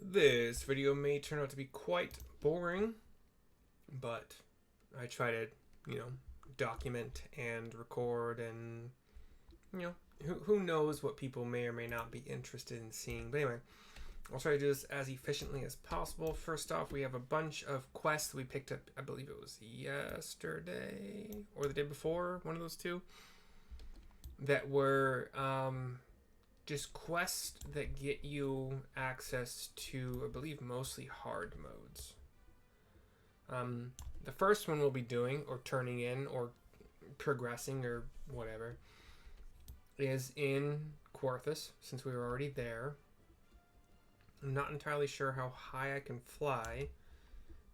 This video may turn out to be quite boring, but I try to, document and record and, who knows what people may or may not be interested in seeing. But anyway, I'll try to do this as efficiently as possible. First off, we have a bunch of quests we picked up, I believe it was yesterday or the day before, one of those two, that were just quests that get you access to, I believe, mostly hard modes. The first one we'll be doing, or turning in, or progressing, or whatever, is in Quarthus, since we were already there. I'm not entirely sure how high I can fly.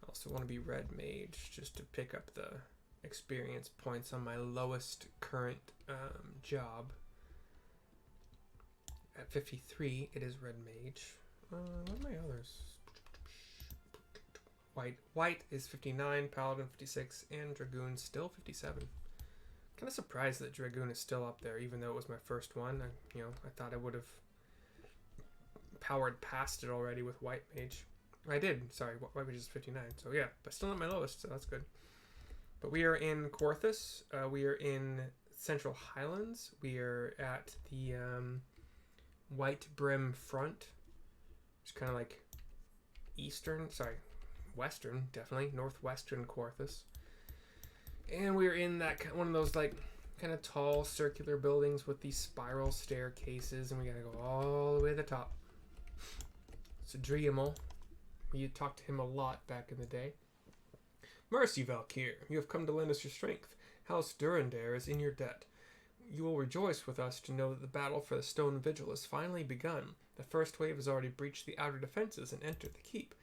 I also want to be Red Mage, just to pick up the experience points on my lowest current job. At 53, it is Red Mage. What are my others? White is 59, Paladin 56, and Dragoon still 57. Kind of surprised that Dragoon is still up there, even though it was my first one. I thought I would have powered past it already with White Mage. I did. Sorry, White Mage is 59. So yeah, but still not my lowest, so that's good. But we are in Quarthus. We are in Central Highlands. We are at the White Brim Front. It's kind of like western, definitely, northwestern Quarthus. And we're in that one of those like kind of tall circular buildings with these spiral staircases, and we gotta go all the way to the top. So Driemel, you talked to him a lot back in the day. Mercy, Valkyr, you have come to lend us your strength. House Durandare is in your debt. You will rejoice with us to know that the battle for the Stone Vigil has finally begun. The first wave has already breached the outer defenses and entered the keep.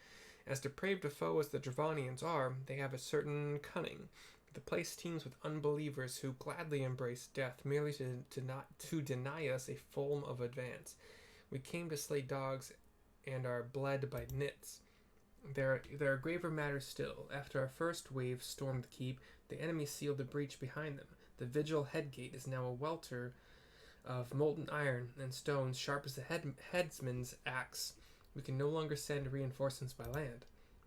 As depraved a foe as the Dravanians are, they have a certain cunning. The place teems with unbelievers who gladly embrace death merely to deny us a foam of advance. We came to slay dogs and are bled by nits. There are graver matters still. After our first wave stormed the keep, the enemy sealed the breach behind them. The Vigil headgate is now a welter of molten iron and stones sharp as the headsman's axe. We can no longer send reinforcements by land.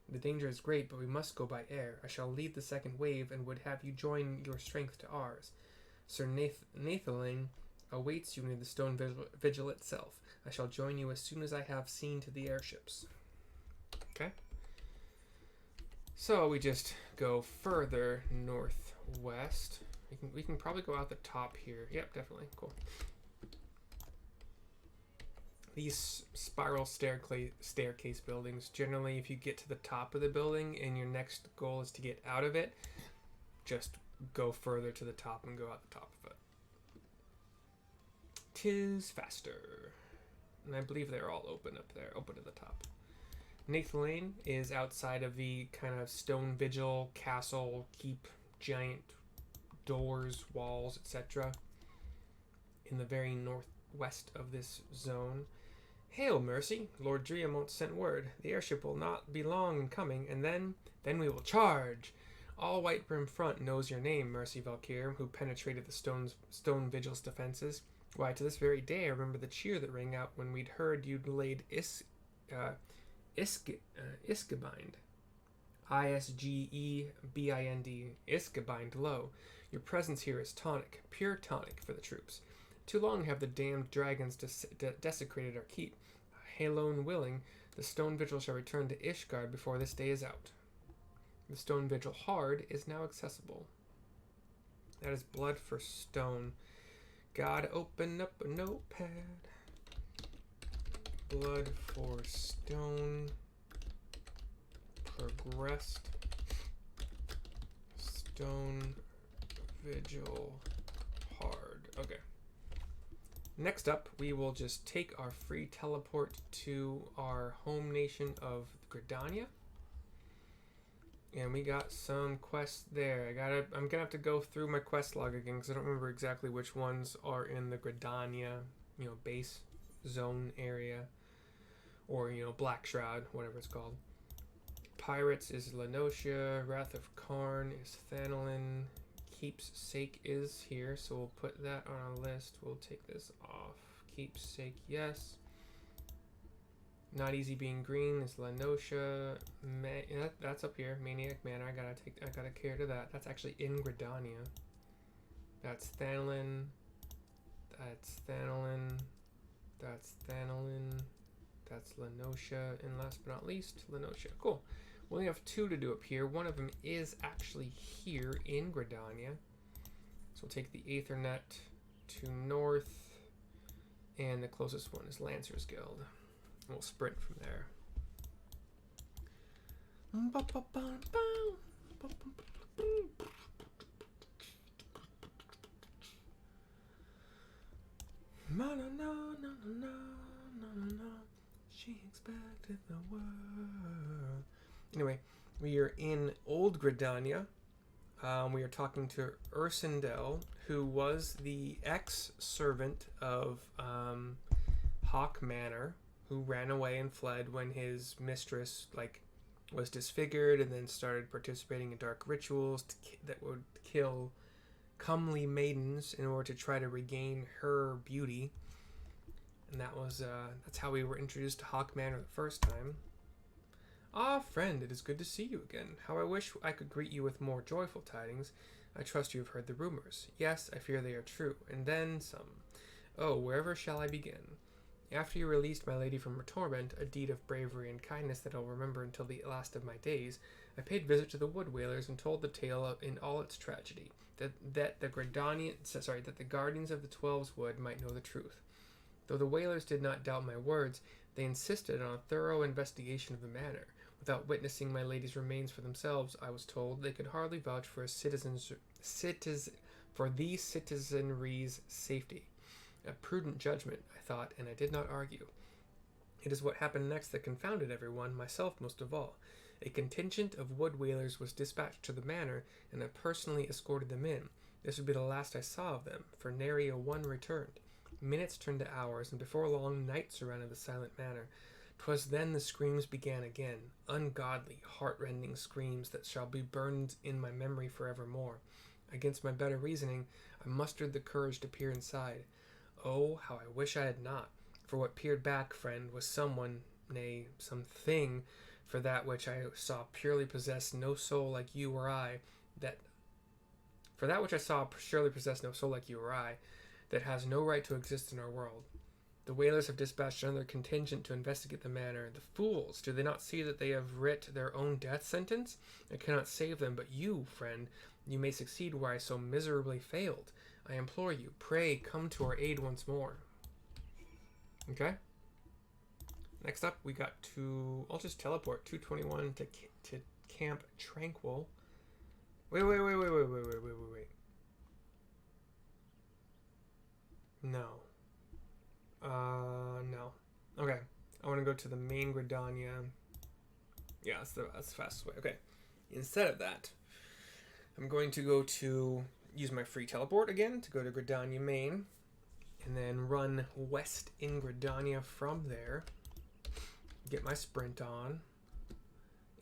The danger is great, but we must go by air. I shall lead the second wave and would have you join your strength to ours. Sir Nathaling awaits you near the Stone Vigil itself. I shall join you as soon as I have seen to the airships. Okay. So we just go further northwest. We can probably go out the top here. Yep, definitely. Cool. These spiral staircase buildings, generally if you get to the top of the building and your next goal is to get out of it, just go further to the top and go out the top of it. 'Tis faster. And I believe they're all open up there, open to the top. Nathaling is outside of the kind of Stone Vigil castle, keep, giant doors, walls, etc. in the very northwest of this zone. Hail, Mercy! Lord Driemont sent word. The airship will not be long in coming, and then we will charge. All White Brim Front knows your name, Mercy Valkyr, who penetrated the Stone Vigil's defenses. Why, to this very day I remember the cheer that rang out when we'd heard you'd laid Isgebind. Isgebind. Isgebind low. Your presence here is tonic, pure tonic for the troops. Too long have the damned dragons desecrated our keep. Halone willing, the Stone Vigil shall return to Ishgard before this day is out. The Stone Vigil hard is now accessible. That is blood for stone. Gotta open up a notepad. Blood for stone. Progressed. Stone Vigil hard. Okay. Next up, we will just take our free teleport to our home nation of Gridania. And we got some quests there. I'm gonna have to go through my quest log again because I don't remember exactly which ones are in the Gridania, base zone area. Or, Black Shroud, whatever it's called. Pirates is Lenocia, Wrath of Qarn is Thanalin, Keepsake is here, so we'll put that on our list. We'll take this off. Keepsake, yes. Not easy being green is Lenosha. That's up here. Maniac Manor. I gotta care to that. That's actually in Gridania. That's Thanolin. That's Thanolin. That's Thanolin. That's Lenosha. And last but not least, Lenosha. Cool. We only have 2 to do up here. One of them is actually here in Gridania. So we'll take the Aethernet to north. And the closest one is Lancer's Guild. We'll sprint from there. She expected the world. Anyway, we are in Old Gridania. We are talking to Ursendel, who was the ex-servant of Haukke Manor, who ran away and fled when his mistress was disfigured and then started participating in dark rituals that would kill comely maidens in order to try to regain her beauty. And that's how we were introduced to Haukke Manor the first time. Ah, friend, it is good to see you again. How I wish I could greet you with more joyful tidings. I trust you have heard the rumors. Yes, I fear they are true, and then some. Oh, wherever shall I begin? After you released my lady from her torment, a deed of bravery and kindness that I'll remember until the last of my days, I paid visit to the Wood Whalers and told the tale in all its tragedy, that the guardians of the Twelves Wood might know the truth. Though the Whalers did not doubt my words, they insisted on a thorough investigation of the manor. Without witnessing my lady's remains for themselves, I was told they could hardly vouch for the citizenry's safety. A prudent judgment, I thought, and I did not argue. It is what happened next that confounded everyone, myself most of all. A contingent of wood whalers was dispatched to the manor, and I personally escorted them in. This would be the last I saw of them, for nary a one returned. Minutes turned to hours, and before long night surrounded the silent manor. 'Twas then the screams began again, ungodly, heart-rending screams that shall be burned in my memory forevermore. Against my better reasoning, I mustered the courage to peer inside. Oh, how I wish I had not, for what peered back, friend, was someone, nay, something, for that which I saw purely possessed no soul like you or I, that has no right to exist in our world. The whalers have dispatched another contingent to investigate the manor. The fools! Do they not see that they have writ their own death sentence? I cannot save them, but you, friend, you may succeed where I so miserably failed. I implore you, pray come to our aid once more. Okay? Next up, we got I'll just teleport 221 to Camp Tranquil. Wait. No. No. Okay. I want to go to the main Gridania. Yeah, that's the fastest way. Okay. Instead of that, I'm going to use my free teleport again to go to Gridania Main, and then run west in Gridania from there. Get my sprint on,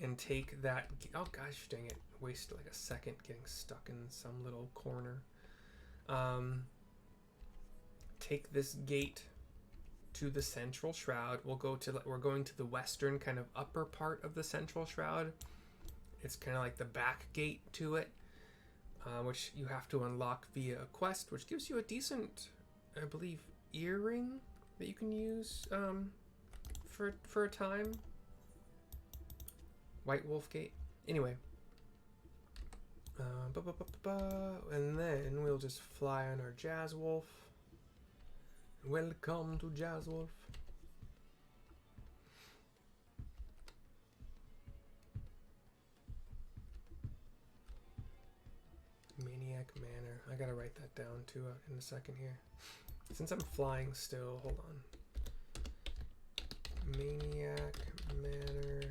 and take that. Oh gosh, dang it! Wasted like a second getting stuck in some little corner. Take this gate to the central shroud. We're going to the western kind of upper part of the central shroud. It's kind of like the back gate to it, which you have to unlock via a quest, which gives you a decent, I believe, earring that you can use for a time. White Wolf Gate. Anyway. And then we'll just fly on our Jazz Wolf. Welcome to Jazz Wolf. Maniac Manor. I gotta write that down too in a second here. Since I'm flying still, hold on. Maniac Manor.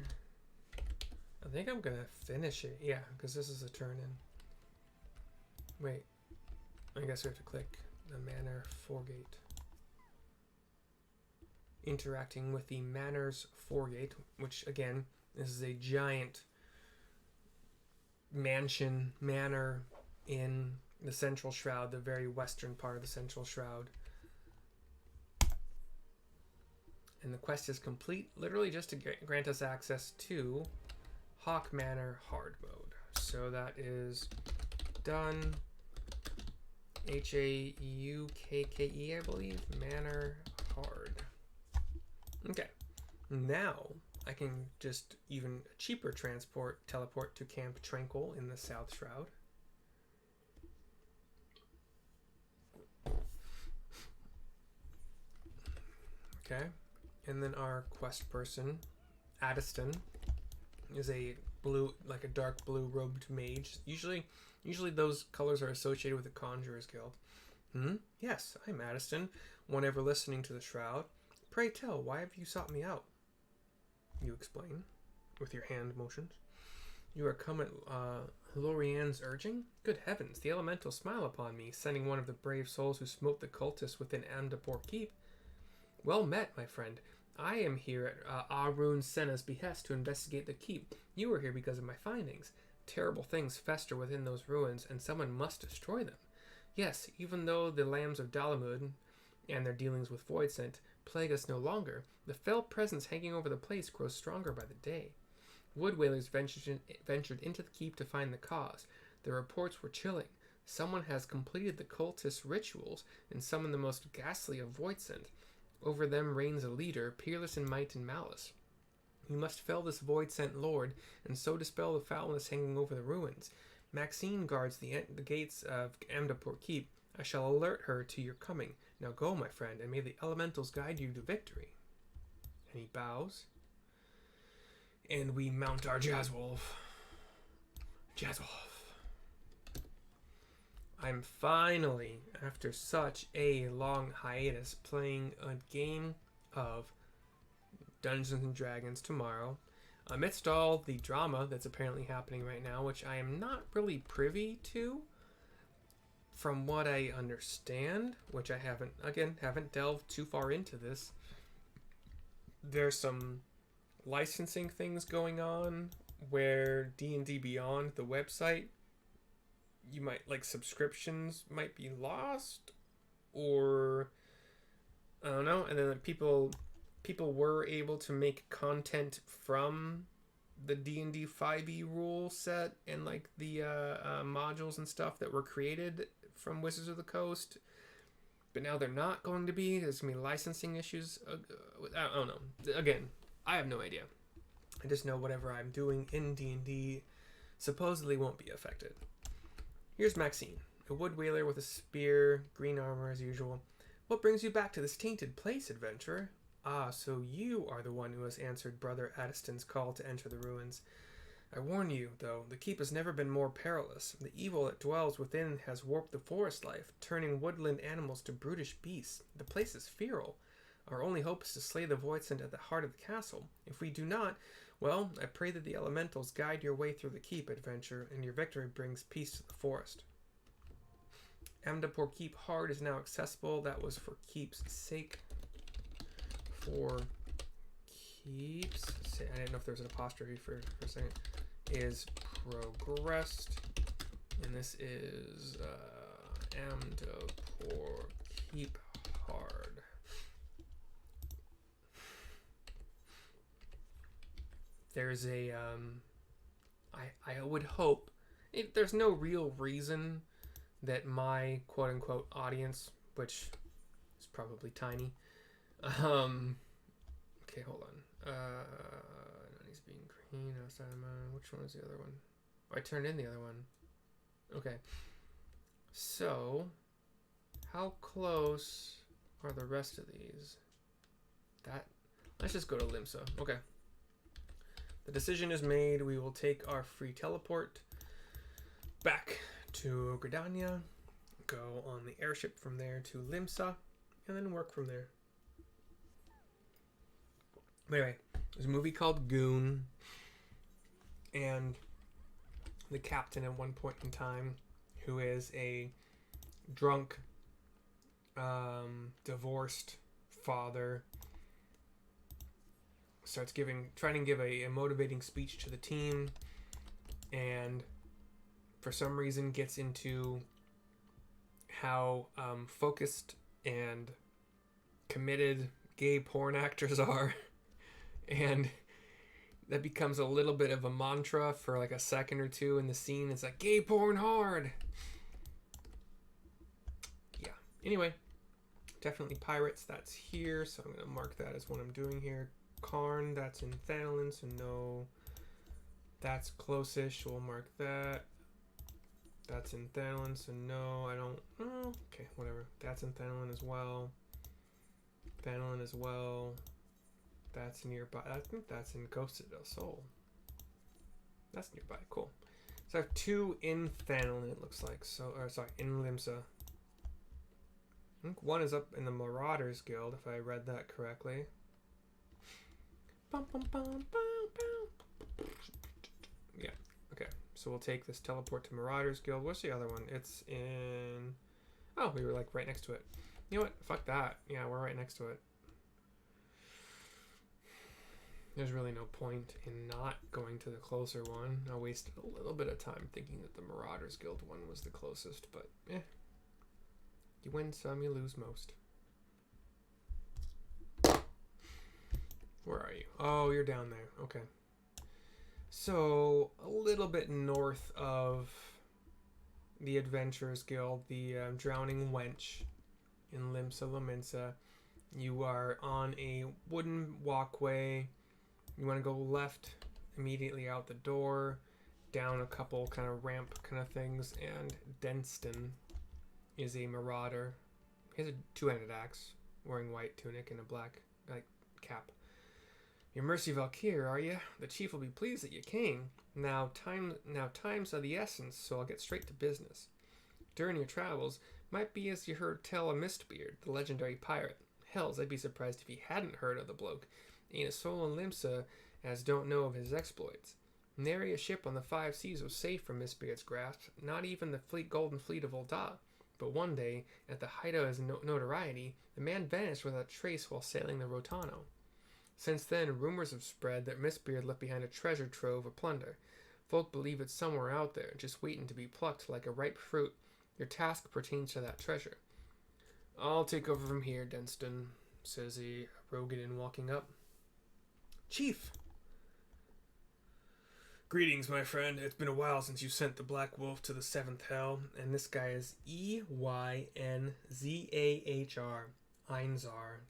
I think I'm gonna finish it. Yeah, because this is a turn in. Wait. I guess we have to click the Manor Foregate. Interacting with the Manor's Foregate, which again, this is a giant manor in the Central Shroud, the very western part of the Central Shroud. And the quest is complete, literally just to grant us access to Haukke Manor hard mode. So that is done. Haukke, I believe. Manor hard. Okay. Now I can just even cheaper teleport to Camp Tranquil in the South Shroud. Okay. And then our quest person, Addiston, is a blue, like a dark blue robed mage. Usually those colors are associated with the Conjurer's Guild. Yes, I'm Addiston, one ever listening to the Shroud. Pray tell, why have you sought me out? You explain, with your hand motions. You are come at Lorianne's urging? Good heavens, the elementals smile upon me, sending one of the brave souls who smote the cultists within Amdapor Keep. Well met, my friend. I am here at Arun Senna's behest to investigate the keep. You are here because of my findings. Terrible things fester within those ruins, and someone must destroy them. Yes, even though the Lambs of Dalamud and their dealings with Voidsent plague us no longer, the fell presence hanging over the place grows stronger by the day. Wood Whalers ventured into the keep to find the cause. The reports were chilling. Someone has completed the cultist rituals and summoned the most ghastly of Voidsent. Over them reigns a leader, peerless in might and malice. You must fell this Voidsent lord, and so dispel the foulness hanging over the ruins. Maxine guards the gates of Amdapor Keep. I shall alert her to your coming. Now go, my friend, and may the elementals guide you to victory. And he bows. And we mount our Jazzwolf. I'm finally, after such a long hiatus, playing a game of Dungeons and Dragons tomorrow. Amidst all the drama that's apparently happening right now, which I am not really privy to, from what I understand, which I haven't delved too far into this. There's some licensing things going on where D&D Beyond, the website, you might, like, subscriptions might be lost, or I don't know. And then people were able to make content from the D&D 5e rule set and like the modules and stuff that were created from Wizards of the Coast, but now they're not going to be. There's gonna be licensing issues. I don't know. Again, I have no idea. I just know whatever I'm doing in D&D supposedly won't be affected. Here's Maxine, a wood whaler with a spear, green armor as usual. What brings you back to this tainted place, adventurer? Ah, so you are the one who has answered Brother Addiston's call to enter the ruins. I warn you, though, the keep has never been more perilous. The evil that dwells within has warped the forest life, turning woodland animals to brutish beasts. The place is feral. Our only hope is to slay the Voidsent at the heart of the castle. If we do not, well, I pray that the elementals guide your way through the keep, adventure, and your victory brings peace to the forest. Amdapor Keep Hard is now accessible. That was for keep's sake. For keeps sake. I didn't know if there was an apostrophe for a second. Is progressed. And this is Amdapor Keep Hard. There's a I would hope there's no real reason that my quote unquote audience, which is probably tiny, okay, hold on. He's being green outside of mine. Which one is the other one? Oh, I turned in the other one. Okay. So, how close are the rest of these? Let's just go to Limsa. Okay. The decision is made. We will take our free teleport back to Gridania, go on the airship from there to Limsa, and then work from there. Anyway, there's a movie called Goon, and the captain at one point in time, who is a drunk, divorced father, starts trying to give a motivating speech to the team, and for some reason gets into how focused and committed gay porn actors are. And that becomes a little bit of a mantra for like a second or two in the scene. It's like, gay porn hard. Yeah. Anyway, definitely pirates. That's here. So I'm going to mark that as what I'm doing here. Qarn, that's in Thanalan, so no. That's close-ish. We'll mark that. That's in Thanalan, so no, I don't. Oh, okay, whatever. That's in Thanalan as well. Thanalan as well. That's nearby. I think that's in Costa del Sol. That's nearby. Cool. So I have 2 in Thanalan, it looks like. So, or sorry, in Limsa. I think 1 is up in the Marauders Guild, if I read that correctly. Bum, bum, bum, bum, bum. Yeah. Okay. So we'll take this teleport to Marauders Guild. What's the other one? It's in. Oh, we were like right next to it. You know what? Fuck that. Yeah, we're right next to it. There's really no point in not going to the closer one. I wasted a little bit of time thinking that the Marauders Guild one was the closest, but you win some, you lose most. Where are you? Oh, you're down there. Okay. So, a little bit north of the Adventurers Guild, the Drowning Wench in Limsa Lominsa. You are on a wooden walkway. You want to go left immediately out the door, down a couple kind of ramp kind of things, and Denston is a marauder. He has a 2-handed axe, wearing white tunic and a black cap. Your Mercy Valkyr, are you? The chief will be pleased that you came. Now times are the essence, so I'll get straight to business. During your travels, might be as you heard tell of Mistbeard, the legendary pirate. Hells, I'd be surprised if he hadn't heard of the bloke. Ain't a soul in Limsa as don't know of his exploits. Nary a ship on the 5 seas was safe from Mistbeard's grasp, not even the golden fleet of Ul'dah. But one day, at the height of his notoriety, the man vanished without trace while sailing the Rotano. Since then, rumors have spread that Mistbeard left behind a treasure trove of plunder. Folk believe it's somewhere out there, just waiting to be plucked like a ripe fruit. Your task pertains to that treasure. I'll take over from here, Denston, says a Rogadin walking up. Chief! Greetings, my friend. It's been a while since you sent the Black Wolf to the 7th Hell, and this guy is Eynzar. Einzar.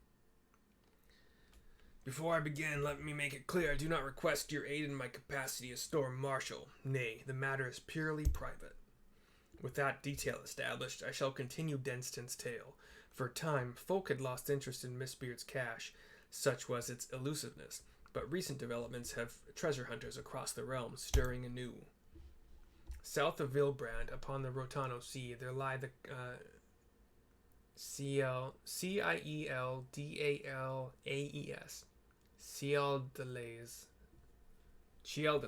Before I begin, let me make it clear I do not request your aid in my capacity as Storm Marshal. Nay, the matter is purely private. With that detail established, I shall continue Denston's tale. For a time, folk had lost interest in Mistbeard's cache, such was its elusiveness. But recent developments have treasure hunters across the realm stirring anew. South of Vilbrand, upon the Rotano Sea, there lie the Ciel Dalaes. Ciel.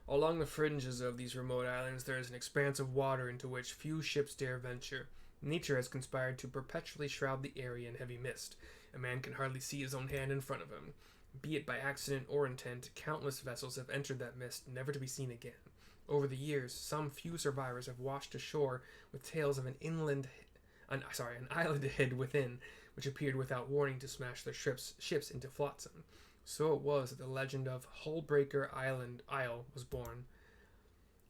Along the fringes of these remote islands there is an expanse of water into which few ships dare venture. Nature has conspired to perpetually shroud the area in heavy mist. A man can hardly see his own hand in front of him. Be it by accident or intent, countless vessels have entered that mist, never to be seen again. Over the years, some few survivors have washed ashore with tales of an island hid within, which appeared without warning to smash their ships into flotsam. So it was that the legend of Hullbreaker Isle was born.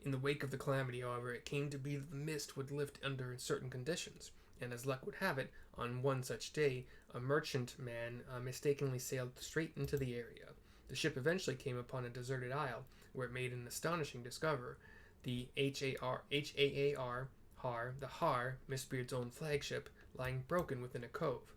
In the wake of the calamity, however, it came to be that the mist would lift under certain conditions, and as luck would have it, on one such day, a merchantman mistakenly sailed straight into the area. The ship eventually came upon a deserted isle, where it made an astonishing discovery. The the Har, Mistbeard's own flagship, lying broken within a cove.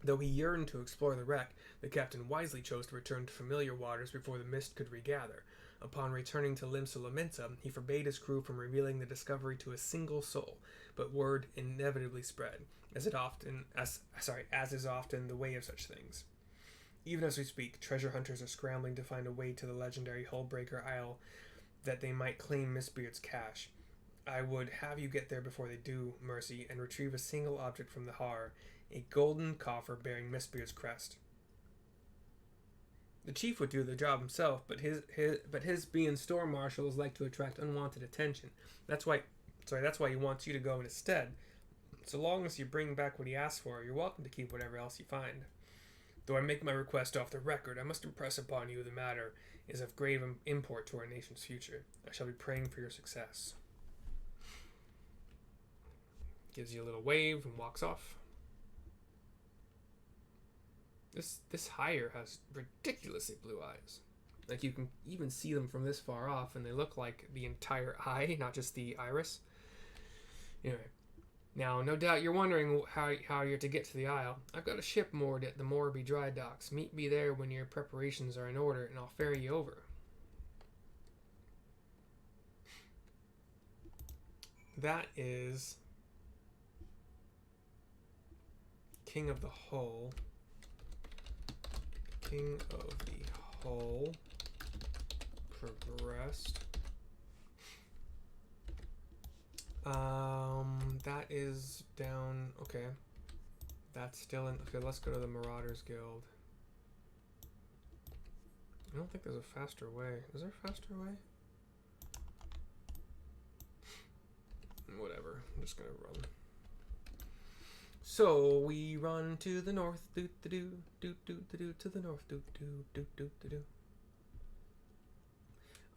Though he yearned to explore the wreck, the captain wisely chose to return to familiar waters before the mist could regather. Upon returning to Limsa Lominsa, he forbade his crew from revealing the discovery to a single soul, but word inevitably spread, as is often the way of such things. Even as we speak, treasure hunters are scrambling to find a way to the legendary Hullbreaker Isle that they might claim Mistbeard's cache. I would have you get there before they do, Mercy, and retrieve a single object from the Har, a golden coffer bearing Mistbeard's crest. The chief would do the job himself, but his being Storm Marshal is like to attract unwanted attention. That's why he wants you to go instead, So long as you bring back what he asked for, you're welcome to keep whatever else you find. Though I make my request off the record, I must impress upon you the matter is of grave import to our nation's future. I shall be praying for your success. Gives you a little wave and walks off. This hire has ridiculously blue eyes. Like, you can even see them from this far off, and they look like the entire eye, not just the iris. Anyway, now, no doubt you're wondering how you're to get to the Isle. I've got a ship moored at the Morby dry docks. Meet me there when your preparations are in order, and I'll ferry you over. That is King of the Hull. King of the Hull progressed. That is down. Okay, that's still in. Okay, let's go to the Marauders Guild. I don't think there's a faster way. Is there a faster way? Whatever. I'm just gonna run. So we run to the north, to the north,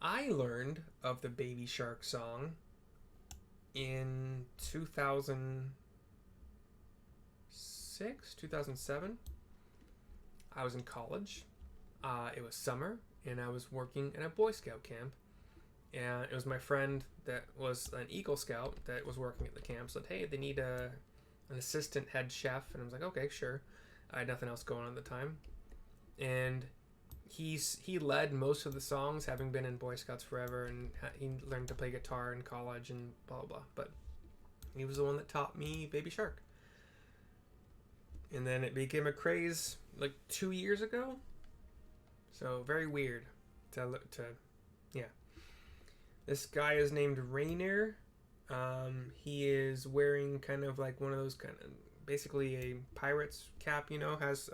I learned of the Baby Shark song in 2006, 2007. I was in college. It was summer, and I was working at a Boy Scout camp. And it was my friend that was an Eagle Scout that was working at the camp. Said, hey, they need an assistant head chef. And I was like, okay, sure. I had nothing else going on at the time. And he led most of the songs, having been in Boy Scouts forever, and he learned to play guitar in college and blah, blah, blah. But he was the one that taught me Baby Shark. And then it became a craze like 2 years ago. So very weird to yeah. This guy is named Rainier. He is wearing kind of like one of those kind of, basically a pirate's cap, you know, has,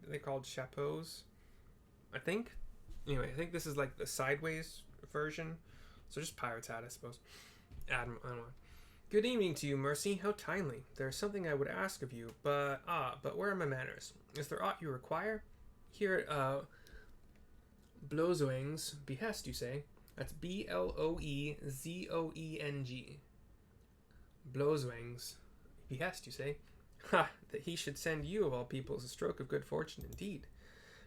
they called chapeaus, I think. Anyway, I think this is like the sideways version. So just pirate's hat, I suppose. Admiral, I don't know. Good evening to you, Mercy. How timely. There's something I would ask of you, but where are my manners? Is there aught you require? Here at, Blozoeng's behest, you say? That's Bloezoeng. Blozoeng's behest, you say? Ha! That he should send you, of all people, is a stroke of good fortune indeed.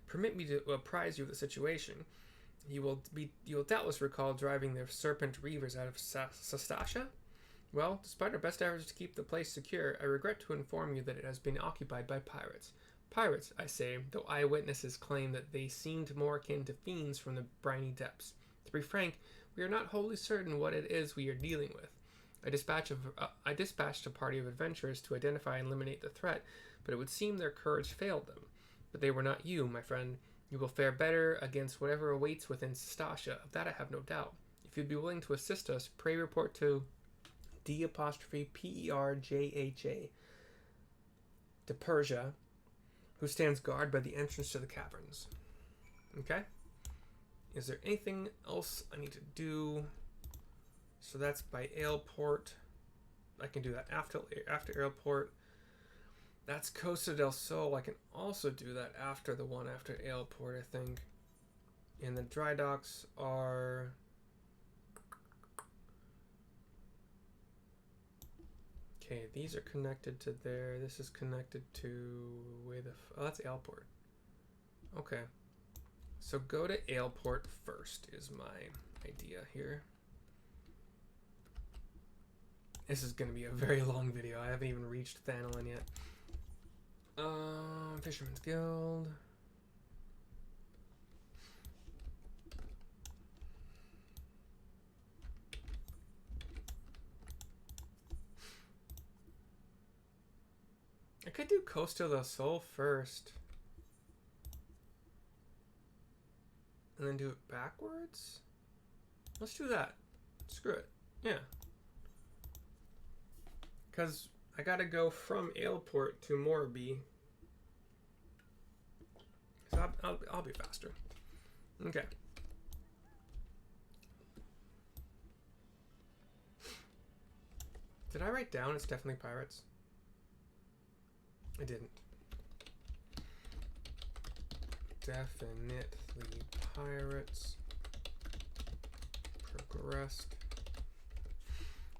Permit me to apprise you of the situation. You will doubtless recall driving the serpent reavers out of Sastasha? Well, despite our best efforts to keep the place secure, I regret to inform you that it has been occupied by pirates. Pirates, I say, though eyewitnesses claim that they seemed more akin to fiends from the briny depths. To be frank, we are not wholly certain what it is we are dealing with. I dispatched a party of adventurers to identify and eliminate the threat, but it would seem their courage failed them. But they were not you, my friend. You will fare better against whatever awaits within Sastasha. Of that I have no doubt. If you'd be willing to assist us, pray report to D''Perja, to Persia, who stands guard by the entrance to the caverns. Okay? Is there anything else I need to do? So that's by Aleport. I can do that after Aleport. That's Costa del Sol. I can also do that after the one after Aleport, I think. And the dry docks are... Okay, these are connected to there. This is connected to... Oh, that's Aleport. Okay. So go to Aleport first is my idea here. This is going to be a very long video. I haven't even reached Thanolin yet. Fisherman's Guild. I could do Costa del Sol first. And then do it backwards? Let's do that. Screw it. Yeah. Because I gotta go from Aleport to Morby. So I'll be faster. Okay. Did I write down it's definitely pirates? I didn't. Definitely pirates. Progressed.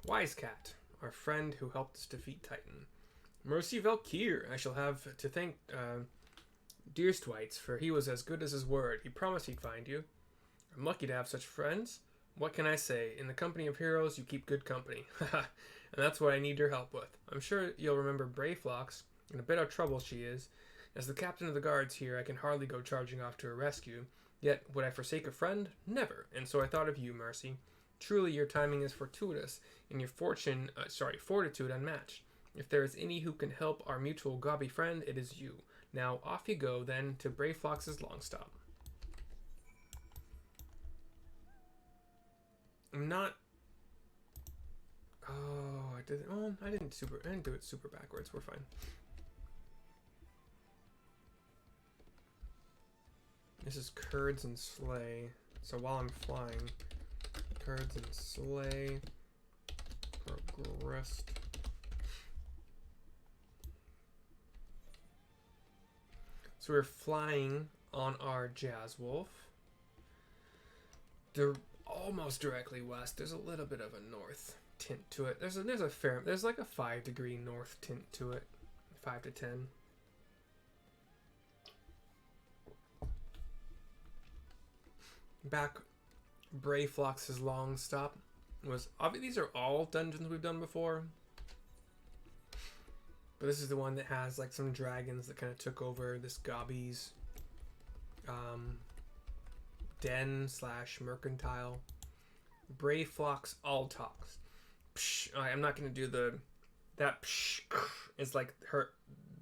Wisecat, our friend who helped us defeat Titan. Mercy Valkyr, I shall have to thank Deerstwites, for he was as good as his word. He promised he'd find you. I'm lucky to have such friends. What can I say? In the company of heroes, you keep good company. Haha, and that's what I need your help with. I'm sure you'll remember Brayflox, and a bit of trouble she is. As the captain of the guards here, I can hardly go charging off to her rescue. Yet, would I forsake a friend? Never. And so I thought of you, Mercy. Truly, your timing is fortuitous, and your fortitude unmatched. If there is any who can help our mutual gobby friend, it is you. Now, off you go, then, to Brayflox's Longstop. I'm not... Oh, I didn't... Oh, I didn't do it super backwards. We're fine. This is Curds and Slay. So while I'm flying, Curds and Slay, progressed. So we're flying on our Jazzwolf. They're almost directly west. There's a little bit of a north tint to it. There's like a 5-degree north tint to it, 5 to 10. Back Brayflox's Longstop was obviously these are all dungeons we've done before, but this is the one that has like some dragons that kind of took over this Gobby's den / mercantile. Brayflox all talks. Psh, I'm not gonna do that. Psh, is like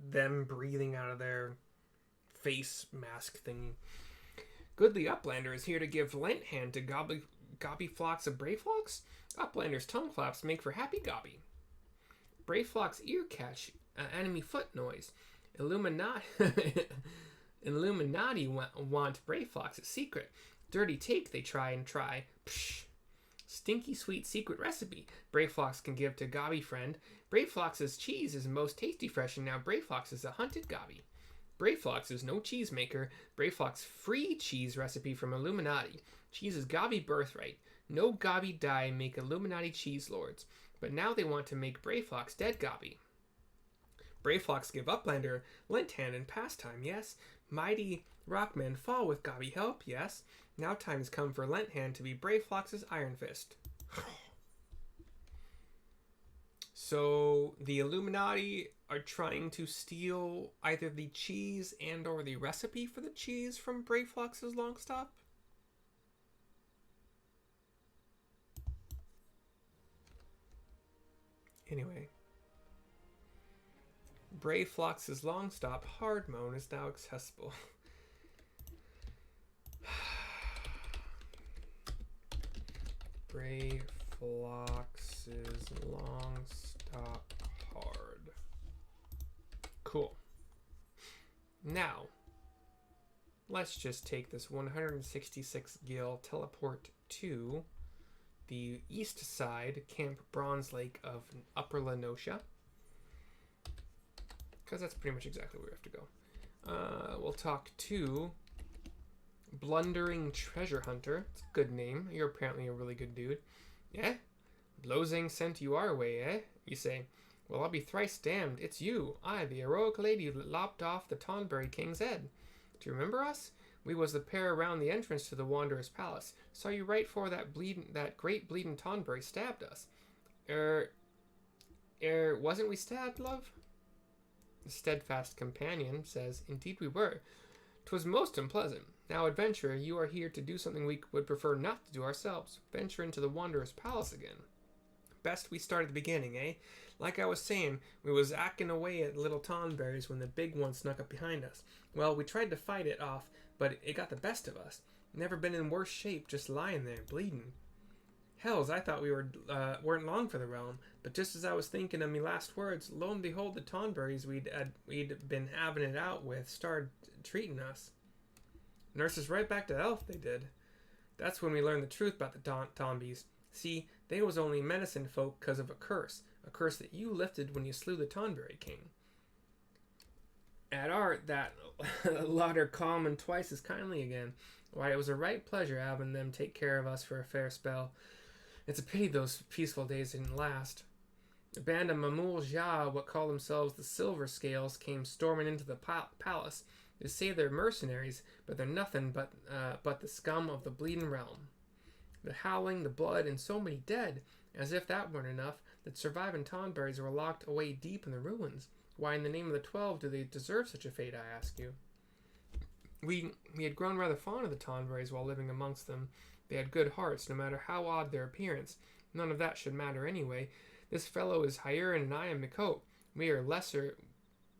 them breathing out of their face mask thingy. Goodly Uplander is here to give Lent hand to Gobbyflox of Brayflox. Uplander's tongue flaps make for happy Gobby. Brayflox ear catch, enemy foot noise. Illuminati want Brayflox's secret. Dirty take they try and try. Psh. Stinky sweet secret recipe Brayflox can give to Gobby friend. Brayflox's cheese is most tasty fresh, and now Brayflox is a hunted Gobby. Brayflox is no cheese maker. Brayflox free cheese recipe from Illuminati. Cheese is Gobby birthright. No Gobby die make Illuminati cheese lords. But now they want to make Brayflox dead Gobby. Brayflox give Uplander lent hand and pastime, yes. Mighty rockmen fall with Gobby help, yes. Now time has come for lent hand to be Brayflox's iron fist. So the Illuminati are trying to steal either the cheese and or the recipe for the cheese from Brayflox's Longstop. Anyway, Brayflox's Longstop hard mode is now accessible. Brayflox's Longstop hard. Cool. Now, let's just take this 166 gil teleport to the east side, Camp Bronze Lake of Upper Lenosha. Because that's pretty much exactly where we have to go. We'll talk to Blundering Treasure Hunter. It's a good name. You're apparently a really good dude. Yeah? Blozang sent you our way, eh? You say, well, I'll be thrice damned. It's you, I, the heroic lady who lopped off the Tonberry King's head. Do you remember us? We was the pair around the entrance to the Wanderer's Palace. Saw you right for that great bleeding Tonberry stabbed us. Wasn't we stabbed, love? The steadfast companion says, indeed we were. 'Twas most unpleasant. Now, adventurer, you are here to do something we would prefer not to do ourselves. Venture into the Wanderer's Palace again. Best we start at the beginning, eh? Like I was saying, we was acting away at little Tonberries when the big one snuck up behind us. Well, we tried to fight it off, but it got the best of us. Never been in worse shape, just lying there, bleeding. Hells, I thought we weren't long for the realm, but just as I was thinking of me last words, lo and behold, the Tonberries we'd been having it out with started treating us. Nurses right back to health, they did. That's when we learned the truth about the Tombies. See, they was only medicine folk because of a curse that you lifted when you slew the Tonberry King. At art, that lauder calm and twice as kindly again. Why, it was a right pleasure having them take care of us for a fair spell. It's a pity those peaceful days didn't last. A band of Mamul Jia, what call themselves the Silver Scales, came storming into the palace. They say they're mercenaries, but they're nothing but the scum of the bleeding realm. The howling, the blood, and so many dead. As if that weren't enough, the surviving Tonberries were locked away deep in the ruins. Why in the name of the 12 do they deserve such a fate, I ask you? We had grown rather fond of the Tonberries while living amongst them. They had good hearts, no matter how odd their appearance. None of that should matter anyway. This fellow is Hyerin and I am Mikot. We are lesser.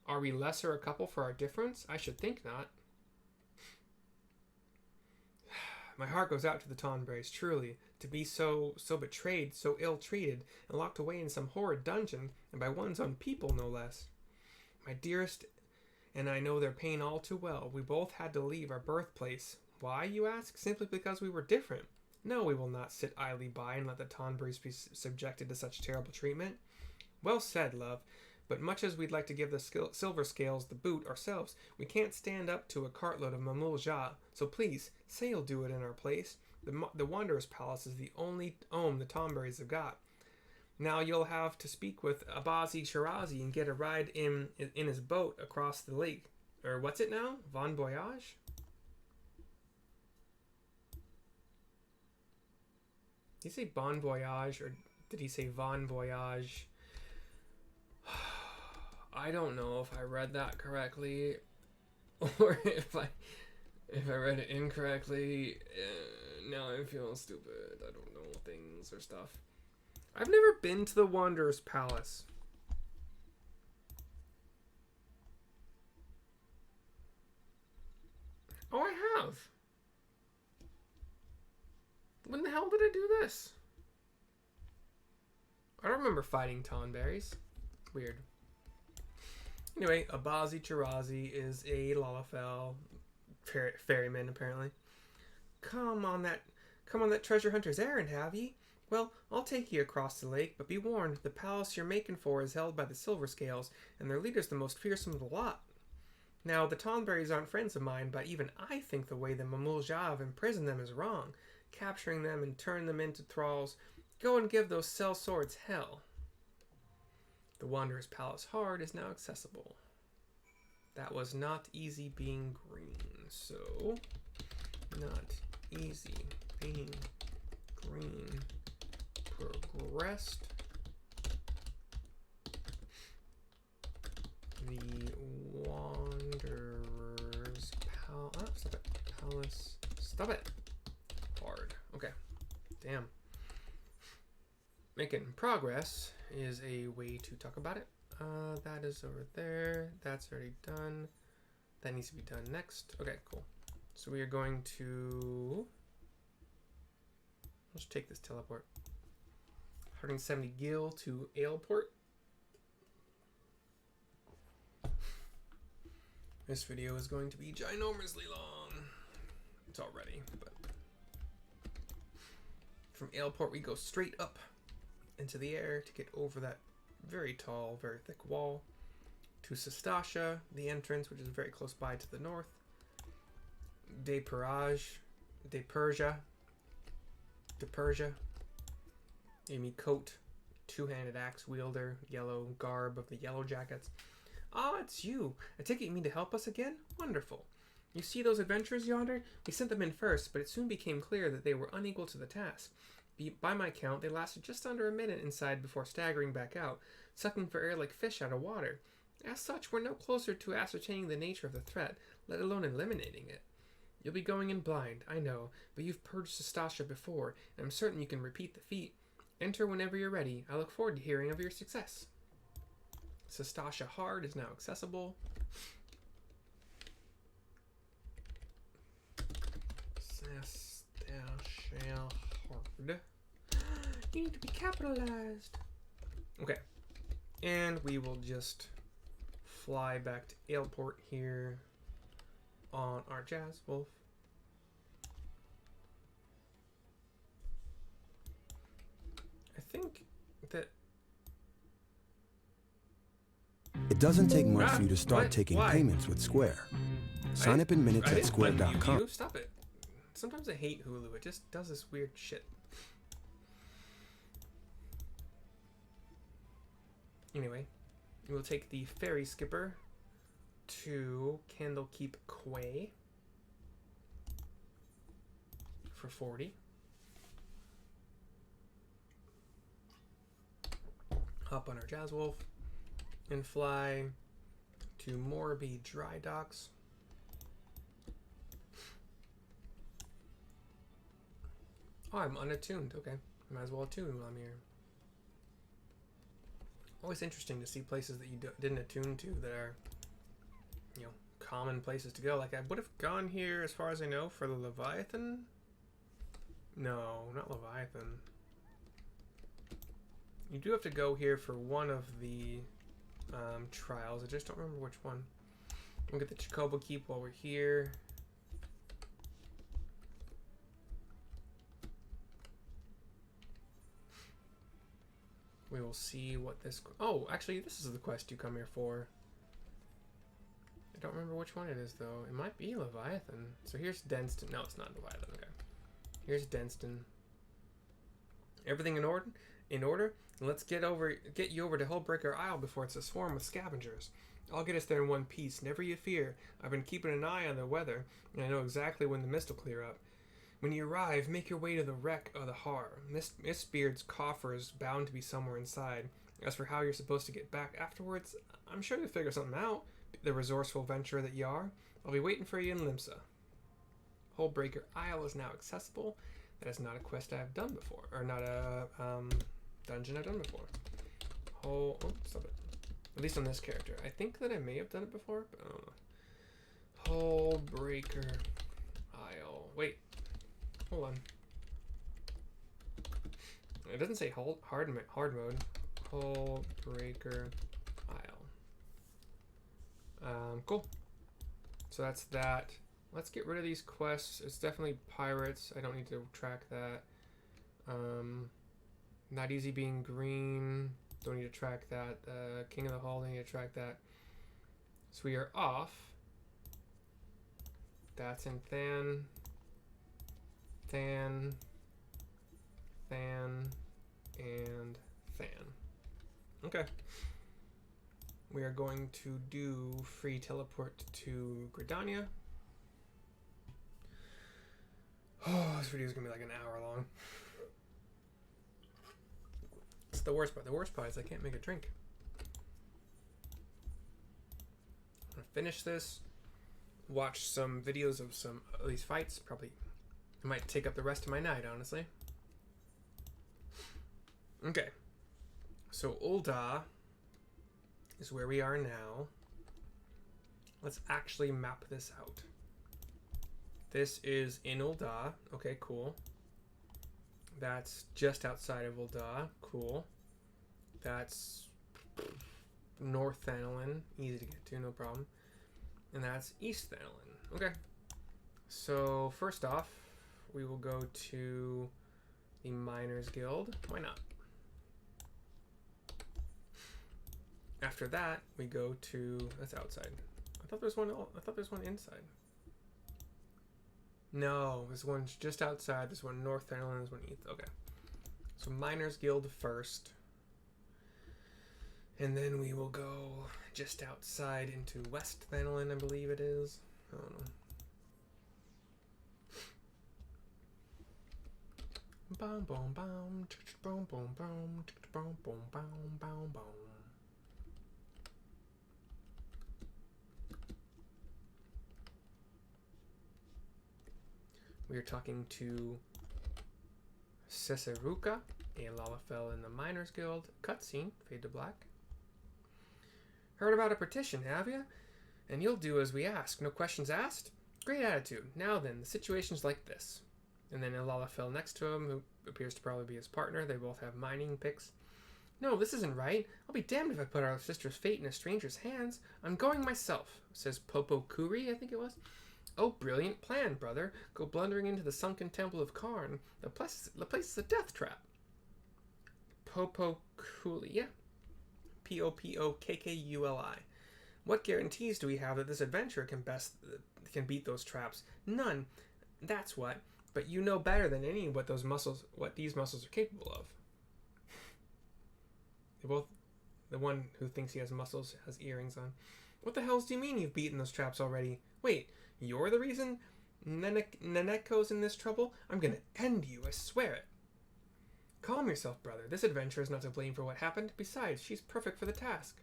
Are we lesser a couple for our difference? I should think not. My heart goes out to the Tonberries, truly. To be so betrayed, so ill-treated, and locked away in some horrid dungeon, and by one's own people, no less. My dearest, and I know their pain all too well. We both had to leave our birthplace. Why, you ask? Simply because we were different. No, we will not sit idly by and let the Tonberries be subjected to such terrible treatment. Well said, love. But much as we'd like to give the Silver Scales the boot ourselves, we can't stand up to a cartload of Mamul Jia. So please, say you'll do it in our place. The Wanderer's Palace is the only home the Tonberries have got. Now you'll have to speak with Abazi Shirazi and get a ride in his boat across the lake. Or what's it now? Bon Voyage? Did he say Bon Voyage or did he say Von Voyage? I don't know if I read that correctly or if I read it incorrectly. Now I'm feeling stupid. I don't know things or stuff. I've never been to the Wanderer's Palace. Oh, I have. When the hell did I do this? I don't remember fighting Tonberries. Weird. Anyway, Abazi Chirazi is a Lalafell ferryman, apparently. Come on that treasure hunter's errand, have ye? Well, I'll take you across the lake, but be warned, the palace you're making for is held by the Silver Scales, and their leader's the most fearsome of the lot. Now, the Tonberries aren't friends of mine, but even I think the way the Mamul Jia have imprisoned them is wrong. Capturing them and turning them into thralls. Go and give those cell swords hell. The Wanderer's Palace Hard is now accessible. That was not easy being green, so... Not easy being green. Progressed. The Wanderer's Palace... Oh, stop it. Palace... Stop it! Hard. Okay. Damn. Making progress is a way to talk about it. That is over there. That's already done. That needs to be done next. Okay, cool. So we are going to... Let's take this teleport. 170 gil to Aleport. This video is going to be ginormously long. It's already, but... From Aleport we go straight up into the air to get over that very tall, very thick wall to Sastasha, the entrance, which is very close by to the north. De Persia, Amy Coat, two-handed axe wielder, yellow garb of the Yellow Jackets. Ah, it's you. I take it you mean to help us again? Wonderful. You see those adventurers yonder? We sent them in first, but it soon became clear that they were unequal to the task. By my count, they lasted just under a minute inside before staggering back out, sucking for air like fish out of water. As such, we're no closer to ascertaining the nature of the threat, let alone eliminating it. You'll be going in blind, I know, but you've purged Sastasha before, and I'm certain you can repeat the feat. Enter whenever you're ready. I look forward to hearing of your success. Sastasha Hard is now accessible. Sastasha Hard. You need to be capitalized. Okay. And we will just fly back to Aleport here on our Jazz Wolf. I think that It doesn't take much for you to start taking Why? payments with Square. Sign up in minutes at square.com. Stop it. Sometimes I hate Hulu. It just does this weird shit. Anyway, we'll take the ferry skipper to Candlekeep Quay for 40. Hop on our Jazz Wolf and fly to Morby Dry Docks. Oh, I'm unattuned. Okay. Might as well attune while I'm here. Always interesting to see places that you didn't attune to that are, you know, common places to go. Like, I would have gone here, as far as I know, for the Leviathan. No, not Leviathan. You do have to go here for one of the trials. I just don't remember which one. We'll get the Chocobo Keep while we're here. We will see what this... Oh, actually, this is the quest you come here for. I don't remember which one it is, though. It might be Leviathan. So here's Denston. No, it's not Leviathan. Okay. Here's Denston. Everything in order? In order? Let's get you over to Hullbreaker Isle before it's a swarm with scavengers. I'll get us there in one piece. Never you fear. I've been keeping an eye on the weather, and I know exactly when the mist will clear up. When you arrive, make your way to the wreck of the Har. Miss Beard's coffer is bound to be somewhere inside. As for how you're supposed to get back afterwards, I'm sure you'll figure something out. The resourceful venturer that you are. I'll be waiting for you in Limsa. Hullbreaker Isle is now accessible. That is not a quest I've done before. Or not a dungeon I've done before. Oh, stop it. At least on this character. I think that I may have done it before, but I don't know. Hullbreaker Isle. Wait. Hold on. It doesn't say hard mode. Hullbreaker Isle. Cool. So that's that. Let's get rid of these quests. It's definitely pirates. I don't need to track that. Not easy being green. Don't need to track that. King of the Hall, don't need to track that. So we are off. That's in Than, and Than. Okay. We are going to do free teleport to Gridania. Oh, this video is going to be like an hour long. It's the worst part. The worst part is I can't make a drink. I'm going to finish this. Watch some videos of some of these fights. Probably might take up the rest of my night, honestly. Okay. So Ul'dah is where we are now. Let's actually map this out. This is in Ul'dah. Okay, cool. That's just outside of Ul'dah. Cool. That's North Thanolin. Easy to get to, no problem. And that's East Thanolin. Okay. So, first off, we will go to the Miners Guild. Why not? After that, we go to... That's outside. I thought there's one inside. No, this one's just outside. This one North Thanolin, this one East. Okay. So Miners Guild first. And then we will go just outside into West Thanolin, I believe it is. I don't know. Boom, boom, boom. Boom, boom, boom. Boom, boom, boom, boom, boom. We are talking to Cesaruka, a Lalafell in the Miners Guild. Cutscene, fade to black. Heard about a petition, have you? And you'll do as we ask. No questions asked? Great attitude. Now then, the situation's like this. And then a Lalafell next to him, who appears to probably be his partner. They both have mining picks. No, this isn't right. I'll be damned if I put our sister's fate in a stranger's hands. I'm going myself, says Popo Kuri, I think it was. Oh, brilliant plan, brother. Go blundering into the sunken temple of Qarn. The place is a death trap. Popo Kuli, yeah. Poppokuli. What guarantees do we have that this adventurer can beat those traps? None. That's what. But you know better than any what these muscles are capable of. The one who thinks he has muscles has earrings on. What the hells do you mean you've beaten those traps already? Wait, you're the reason Naneko's in this trouble? I'm gonna end you, I swear it. Calm yourself, brother. This adventurer is not to blame for what happened. Besides, she's perfect for the task.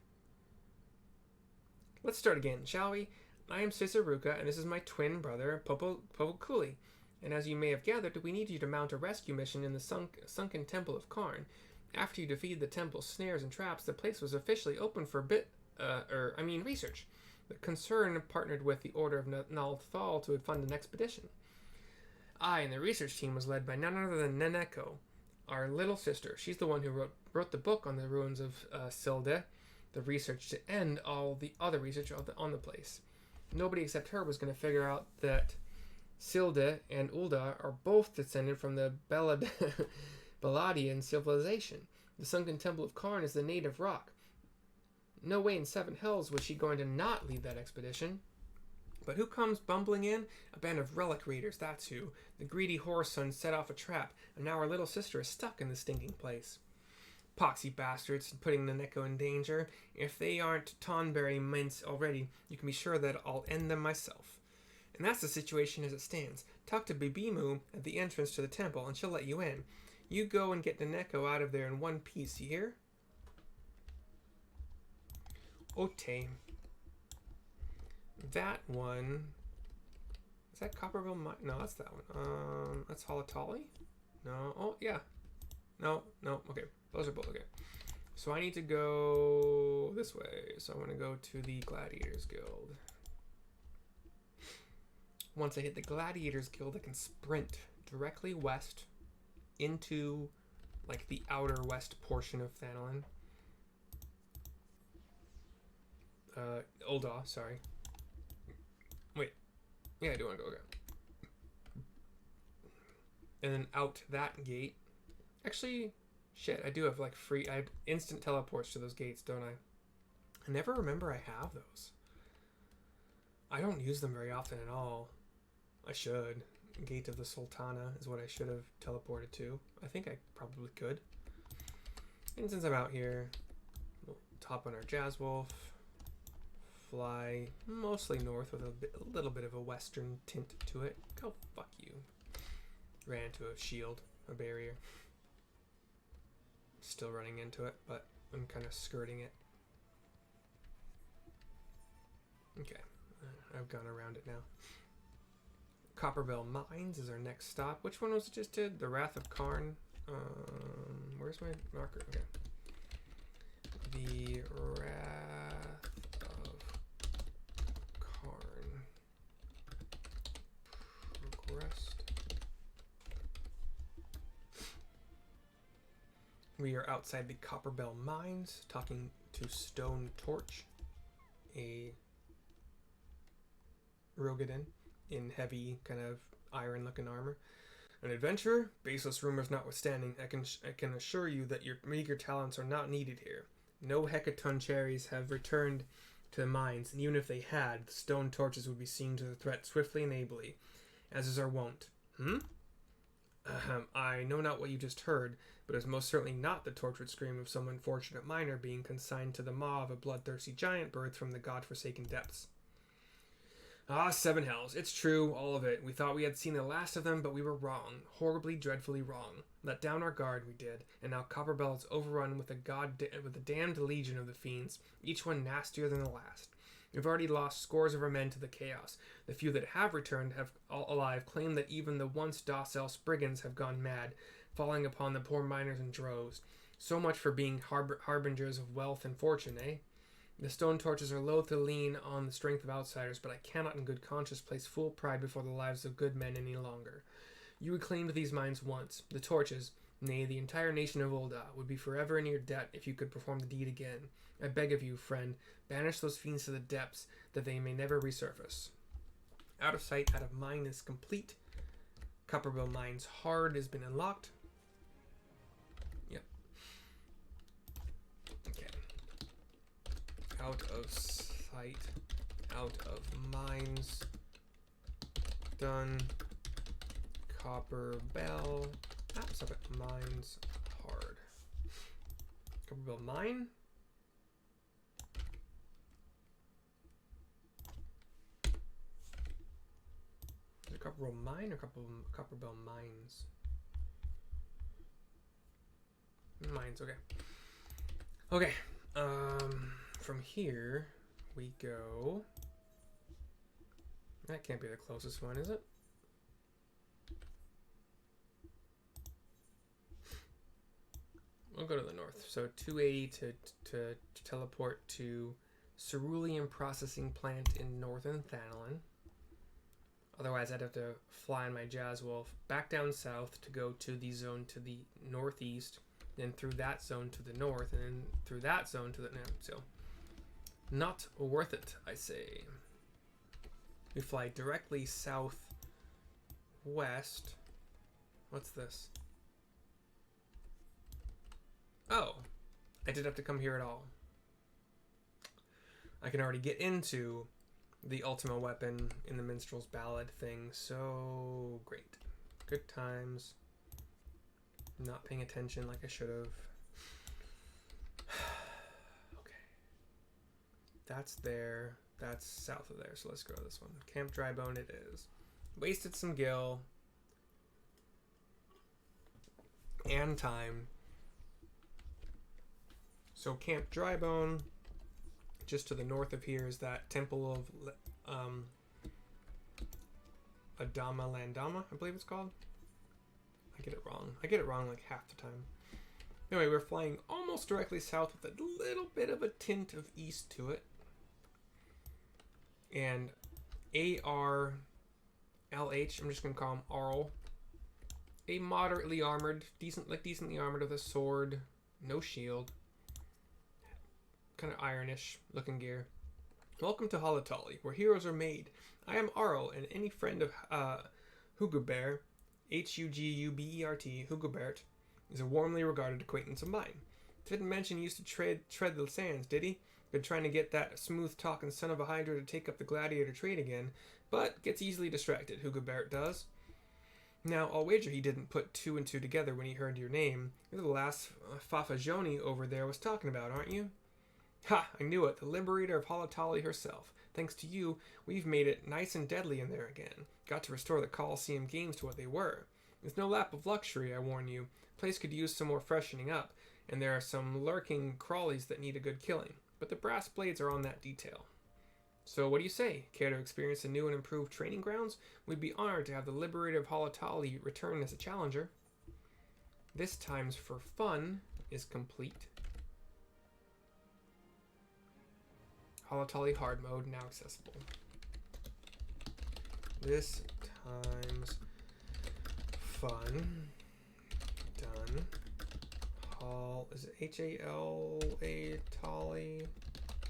Let's start again, shall we? I am Cisaruka, and this is my twin brother, Popokuli. And as you may have gathered, we need you to mount a rescue mission in the Sunken Temple of Qarn. After you defeated the temple's snares and traps, the place was officially open for research. The concern partnered with the Order of Nalthal to fund an expedition. I and the research team was led by none other than Naneko, our little sister. She's the one who wrote the book on the ruins of Silde, the research to end all the other research on the place. Nobody except her was going to figure out that Silde and Ulda are both descended from the Baladian civilization. The Sunken Temple of Qarn is the native rock. No way in seven hells was she going to not lead that expedition. But who comes bumbling in? A band of relic raiders, that's who. The greedy horse son set off a trap, and now our little sister is stuck in the stinking place. Poxy bastards, putting Naneko in danger. If they aren't Tonberry mints already, you can be sure that I'll end them myself. And that's the situation as it stands. Talk to Bibimu at the entrance to the temple, and she'll let you in. You go and get Naneko out of there in one piece, you hear? Ote. That one... Is that Copperbell? No, that's that one. That's Halatali? No. Oh, yeah. No. Okay. Those are both okay. So I need to go this way. So I'm going to go to the Gladiators Guild. Once I hit the Gladiators Guild, I can sprint directly west into, like, the outer west portion of Thanalin. Ulda, sorry. Wait. Yeah, I do want to go, okay. And then out that gate. Actually, shit, I do have, like, I have instant teleports to those gates, don't I? I never remember I have those. I don't use them very often at all. I should. Gate of the Sultana is what I should have teleported to. I think I probably could. And since I'm out here, we'll top on our Jazzwolf. Fly mostly north with a little bit of a western tint to it. Go fuck you. Ran into a shield, a barrier. Still running into it, but I'm kind of skirting it. Okay, I've gone around it now. Copperbell Mines is our next stop. Which one was it just did? The Wrath of Qarn. Where's my marker? Okay. The Wrath of Qarn. Progressed. We are outside the Copperbell Mines, talking to Stone Torch, a Rogadin in heavy, kind of iron-looking armor. An adventurer? Baseless rumors notwithstanding, I can assure you that your meager talents are not needed here. No hecaton cherries have returned to the mines, and even if they had, the stone torches would be seeing to the threat swiftly and ably, as is our wont. I know not what you just heard, but it is most certainly not the tortured scream of some unfortunate miner being consigned to the maw of a bloodthirsty giant birthed from the godforsaken depths. Ah, seven hells. It's true, all of it. We thought we had seen the last of them, but we were wrong. Horribly, dreadfully wrong. Let down our guard, we did, and now Copperbell is overrun with a damned legion of the fiends, each one nastier than the last. We've already lost scores of our men to the chaos. The few that have returned alive claim that even the once docile Spriggans have gone mad, falling upon the poor miners in droves. So much for being harbingers of wealth and fortune, eh? The stone torches are loath to lean on the strength of outsiders, but I cannot in good conscience place full pride before the lives of good men any longer. You reclaimed these mines once. The torches, nay, the entire nation of Ulda, would be forever in your debt if you could perform the deed again. I beg of you, friend, banish those fiends to the depths, that they may never resurface. Out of sight, out of mind is complete. Copperbell Mines Hard has been unlocked. Yep. Okay. Out of sight. Out of mines. Done. Copperbell. Ah, stop it. Mines hard. Copperbell mine? Is it Copperbell mine or Copperbell mines? Mines, okay. Okay. From here we go. That can't be the closest one, is it? We'll go to the north. So 280 to teleport to Cerulean Processing Plant in Northern Thanalin. Otherwise, I'd have to fly on my Jazz Wolf back down south to go to the zone to the northeast, then through that zone to the north, and then through that zone to the north. So, not worth it, I say. We fly directly southwest. What's this? Oh, I didn't have to come here at all. I can already get into the Ultima weapon in the Minstrel's Ballad thing, so great. Good times. Not paying attention like I should have. Okay. That's there. That's south of there, so let's go to this one. Camp Drybone it is. Wasted some gil. And time. So Camp Drybone, just to the north of here is that Temple of Adama Landama, I believe it's called. I get it wrong. I get it wrong like half the time. Anyway, we're flying almost directly south with a little bit of a tint of east to it. And ARLH, I'm just going to call him Arl. A moderately armored, decently armored with a sword, no shield. Kind of ironish looking gear. Welcome to Halatali, where heroes are made. I am Arl, and any friend of Hullbreaker, Hugbert, Hugbert, is a warmly regarded acquaintance of mine. Didn't mention he used to tread the sands, did he? Been trying to get that smooth-talking son of a Hydra to take up the gladiator trade again, but gets easily distracted, Hugbert does. Now, I'll wager he didn't put two and two together when he heard your name. You're the last Fafajoni over there was talking about, aren't you? Ha! I knew it. The liberator of Halatali herself. Thanks to you, we've made it nice and deadly in there again. Got to restore the Coliseum games to what they were. It's no lap of luxury, I warn you. Place could use some more freshening up, and there are some lurking crawlies that need a good killing. But the brass blades are on that detail. So what do you say? Care to experience a new and improved training grounds? We'd be honored to have the liberator of Halatali return as a challenger. This time's for fun is complete. Halatali hard mode now accessible. This time's fun done. Hall is it H-A-L-A-Tali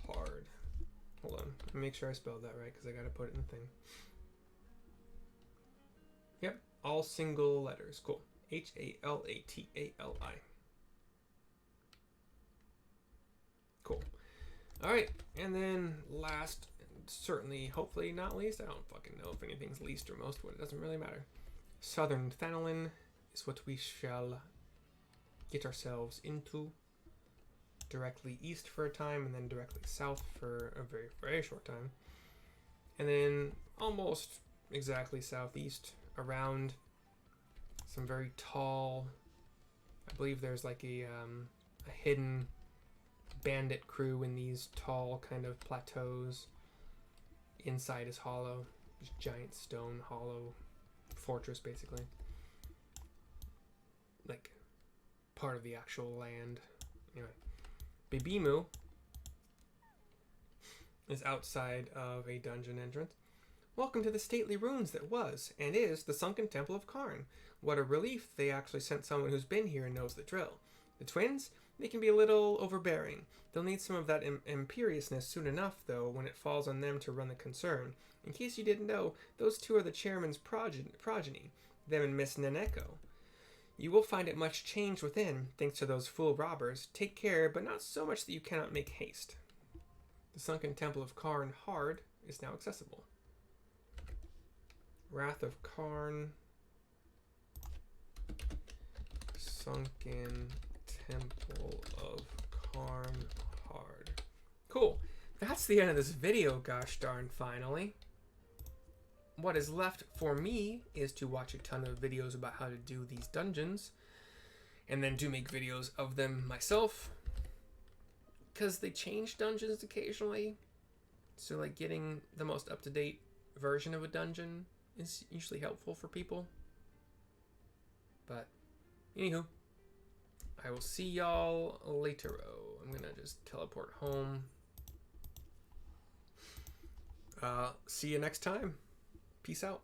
hard. Hold on, let me make sure I spelled that right because I gotta put it in the thing. Yep, all single letters. Cool. H-A-L-A-T-A-L-I. Cool. Alright, and then last, and certainly, hopefully not least, I don't fucking know if anything's least or most, but it doesn't really matter. Southern Thanalin is what we shall get ourselves into. Directly east for a time, and then directly south for a very, very short time. And then almost exactly southeast around some very tall, I believe there's like a hidden bandit crew in these tall kind of plateaus. Inside is hollow, just giant stone hollow fortress basically, like part of the actual land. Anyway, Bibimu is outside of a dungeon entrance. Welcome to the stately ruins that was and is the Sunken Temple of Qarn. What a relief they actually sent someone who's been here and knows the drill. The twins, they can be a little overbearing. They'll need some of that imperiousness soon enough, though, when it falls on them to run the concern. In case you didn't know, those two are the chairman's progeny, them and Miss Naneko. You will find it much changed within, thanks to those fool robbers. Take care, but not so much that you cannot make haste. The Sunken Temple of Qarn Hard is now accessible. Wrath of Qarn. Sunken Temple of Qarn Hard. Cool. That's the end of this video, gosh darn, finally. What is left for me is to watch a ton of videos about how to do these dungeons, and then to make videos of them myself, because they change dungeons occasionally, so like getting the most up-to-date version of a dungeon is usually helpful for people. But anywho, I will see y'all later. I'm gonna just teleport home. See you next time. Peace out.